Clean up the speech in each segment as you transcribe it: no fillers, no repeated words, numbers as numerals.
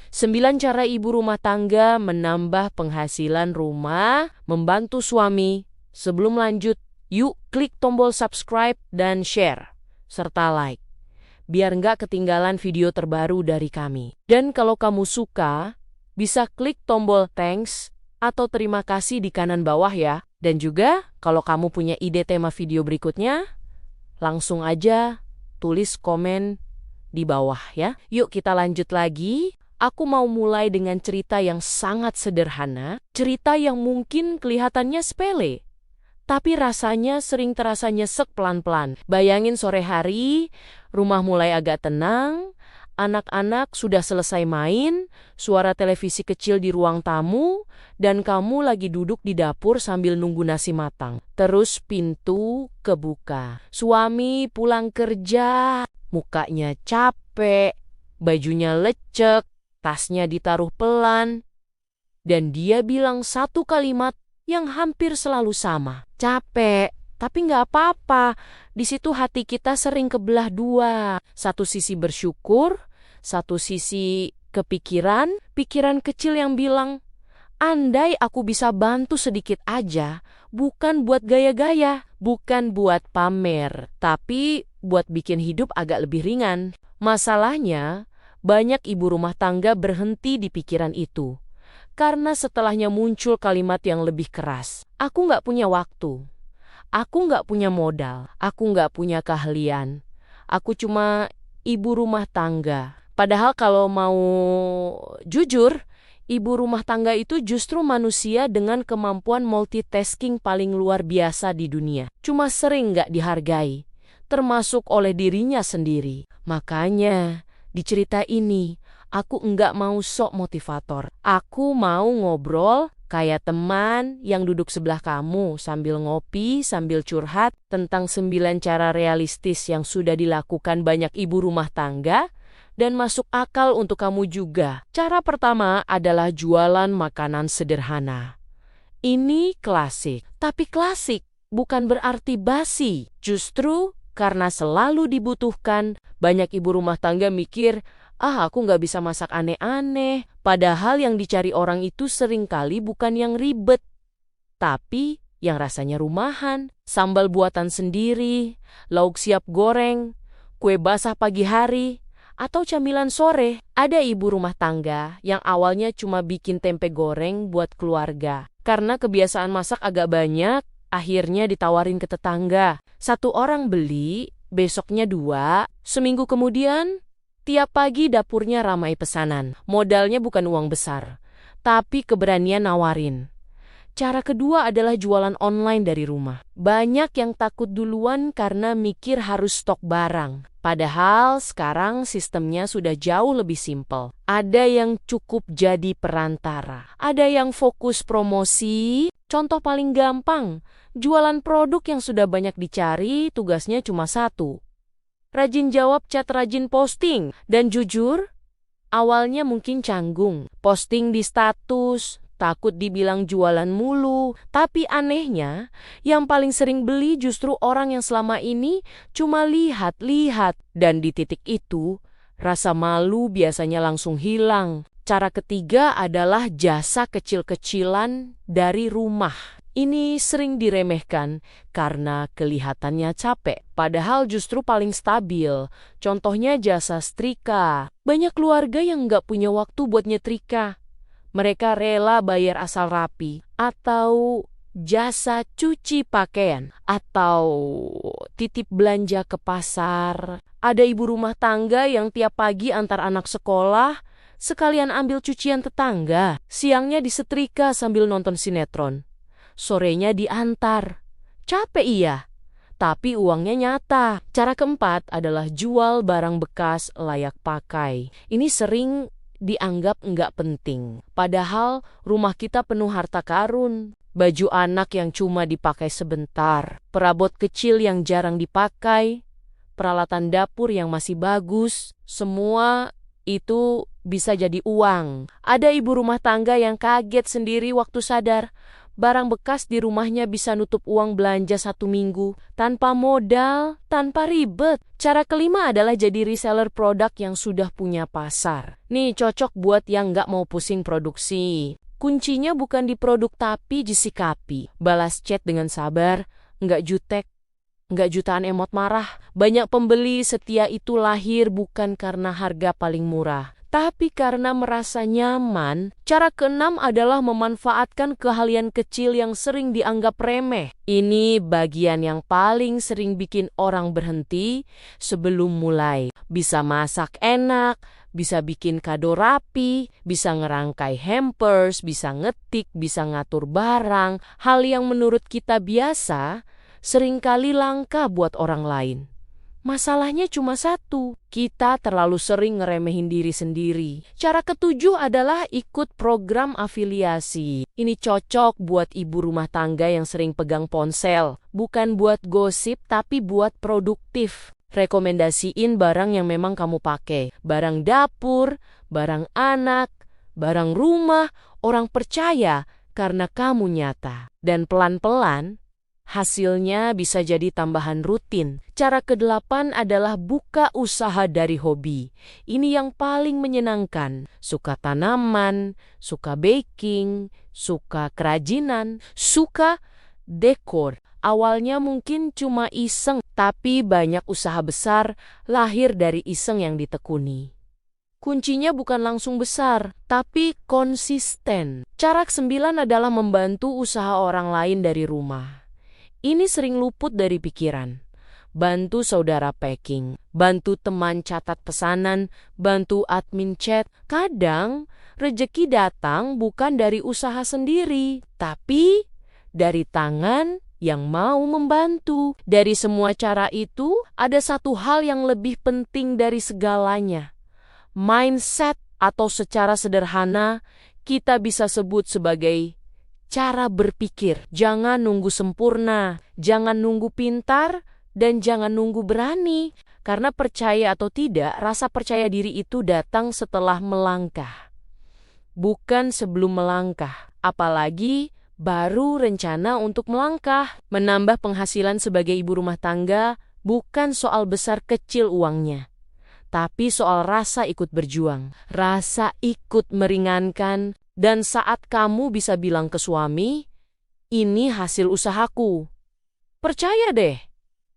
9 cara ibu rumah tangga menambah penghasilan rumah, membantu suami. Sebelum lanjut, yuk klik tombol subscribe dan share, serta like, biar nggak ketinggalan video terbaru dari kami. Dan kalau kamu suka, bisa klik tombol thanks atau terima kasih di kanan bawah ya. Dan juga, kalau kamu punya ide tema video berikutnya, langsung aja tulis komen di bawah ya. Yuk kita lanjut lagi. Aku mau mulai dengan cerita yang sangat sederhana, cerita yang mungkin kelihatannya sepele, tapi rasanya sering terasa nyesek pelan-pelan. Bayangin sore hari, rumah mulai agak tenang, anak-anak sudah selesai main, suara televisi kecil di ruang tamu, dan kamu lagi duduk di dapur sambil nunggu nasi matang. Terus pintu kebuka. Suami pulang kerja, mukanya capek, bajunya lecek, tasnya ditaruh pelan, dan dia bilang satu kalimat yang hampir selalu sama. Capek, tapi nggak apa-apa. Di situ hati kita sering kebelah dua. Satu sisi bersyukur, satu sisi pikiran kecil yang bilang, andai aku bisa bantu sedikit aja, bukan buat gaya-gaya, bukan buat pamer, tapi buat bikin hidup agak lebih ringan. Masalahnya, banyak ibu rumah tangga berhenti di pikiran itu. Karena setelahnya muncul kalimat yang lebih keras. Aku nggak punya waktu. Aku nggak punya modal. Aku nggak punya keahlian. Aku cuma ibu rumah tangga. Padahal kalau mau jujur, ibu rumah tangga itu justru manusia dengan kemampuan multitasking paling luar biasa di dunia. Cuma sering nggak dihargai, termasuk oleh dirinya sendiri. Makanya, di cerita ini, aku enggak mau sok motivator. Aku mau ngobrol kayak teman yang duduk sebelah kamu sambil ngopi, sambil curhat tentang 9 cara realistis yang sudah dilakukan banyak ibu rumah tangga dan masuk akal untuk kamu juga. Cara pertama adalah jualan makanan sederhana. Ini klasik, tapi klasik bukan berarti basi. Justru karena selalu dibutuhkan, banyak ibu rumah tangga mikir, aku nggak bisa masak aneh-aneh. Padahal yang dicari orang itu seringkali bukan yang ribet, tapi yang rasanya rumahan, sambal buatan sendiri, lauk siap goreng, kue basah pagi hari, atau camilan sore. Ada ibu rumah tangga yang awalnya cuma bikin tempe goreng buat keluarga. Karena kebiasaan masak agak banyak, akhirnya ditawarin ke tetangga. Satu orang beli, besoknya 2, seminggu kemudian, tiap pagi dapurnya ramai pesanan. Modalnya bukan uang besar, tapi keberanian nawarin. Cara kedua adalah jualan online dari rumah. Banyak yang takut duluan karena mikir harus stok barang. Padahal sekarang sistemnya sudah jauh lebih simpel. Ada yang cukup jadi perantara. Ada yang fokus promosi. Contoh paling gampang, jualan produk yang sudah banyak dicari, tugasnya cuma satu. Rajin jawab chat, rajin posting. Dan jujur, awalnya mungkin canggung. Posting di status, takut dibilang jualan mulu. Tapi anehnya, yang paling sering beli justru orang yang selama ini cuma lihat-lihat. Dan di titik itu, rasa malu biasanya langsung hilang. Cara ketiga adalah jasa kecil-kecilan dari rumah. Ini sering diremehkan karena kelihatannya capek, padahal justru paling stabil. Contohnya jasa setrika. Banyak keluarga yang nggak punya waktu buat nyetrika. Mereka rela bayar asal rapi. Atau jasa cuci pakaian. Atau titip belanja ke pasar. Ada ibu rumah tangga yang tiap pagi antar anak sekolah, sekalian ambil cucian tetangga. Siangnya disetrika sambil nonton sinetron. Sorenya diantar. Capek iya, tapi uangnya nyata. Cara keempat adalah jual barang bekas layak pakai. Ini sering dianggap nggak penting. Padahal rumah kita penuh harta karun. Baju anak yang cuma dipakai sebentar. Perabot kecil yang jarang dipakai. Peralatan dapur yang masih bagus. Semua itu bisa jadi uang. Ada ibu rumah tangga yang kaget sendiri waktu sadar barang bekas di rumahnya bisa nutup uang belanja 1 minggu, tanpa modal, tanpa ribet. Cara kelima adalah jadi reseller produk yang sudah punya pasar. Nih cocok buat yang nggak mau pusing produksi. Kuncinya bukan di produk tapi di sikapi. Balas chat dengan sabar, nggak jutek, nggak jutaan emot marah. Banyak pembeli setia itu lahir bukan karena harga paling murah, tapi karena merasa nyaman. Cara keenam adalah memanfaatkan keahlian kecil yang sering dianggap remeh. Ini bagian yang paling sering bikin orang berhenti sebelum mulai. Bisa masak enak, bisa bikin kado rapi, bisa ngerangkai hampers, bisa ngetik, bisa ngatur barang. Hal yang menurut kita biasa, seringkali langka buat orang lain. Masalahnya cuma satu, kita terlalu sering ngeremehin diri sendiri. Cara ketujuh adalah ikut program afiliasi. Ini cocok buat ibu rumah tangga yang sering pegang ponsel. Bukan buat gosip tapi buat produktif. Rekomendasiin barang yang memang kamu pakai. Barang dapur, barang anak, barang rumah, orang percaya karena kamu nyata. Dan pelan-pelan, hasilnya bisa jadi tambahan rutin. Cara ke-8 adalah buka usaha dari hobi. Ini yang paling menyenangkan. Suka tanaman, suka baking, suka kerajinan, suka dekor. Awalnya mungkin cuma iseng, tapi banyak usaha besar lahir dari iseng yang ditekuni. Kuncinya bukan langsung besar, tapi konsisten. Cara ke-9 adalah membantu usaha orang lain dari rumah. Ini sering luput dari pikiran. Bantu saudara packing, bantu teman catat pesanan, bantu admin chat. Kadang rejeki datang bukan dari usaha sendiri, tapi dari tangan yang mau membantu. Dari semua cara itu, ada satu hal yang lebih penting dari segalanya. Mindset, atau secara sederhana kita bisa sebut sebagai cara berpikir. Jangan nunggu sempurna, jangan nunggu pintar, dan jangan nunggu berani. Karena percaya atau tidak, rasa percaya diri itu datang setelah melangkah, bukan sebelum melangkah. Apalagi baru rencana untuk melangkah. Menambah penghasilan sebagai ibu rumah tangga bukan soal besar kecil uangnya, tapi soal rasa ikut berjuang, rasa ikut meringankan. Dan saat kamu bisa bilang ke suami, ini hasil usahaku. Percaya deh,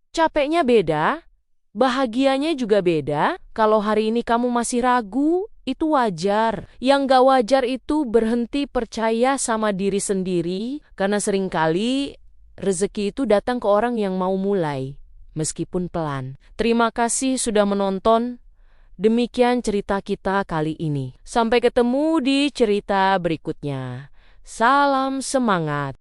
capeknya beda, bahagianya juga beda. Kalau hari ini kamu masih ragu, itu wajar. Yang gak wajar itu berhenti percaya sama diri sendiri, karena seringkali rezeki itu datang ke orang yang mau mulai, meskipun pelan. Terima kasih sudah menonton. Demikian cerita kita kali ini. Sampai ketemu di cerita berikutnya. Salam semangat.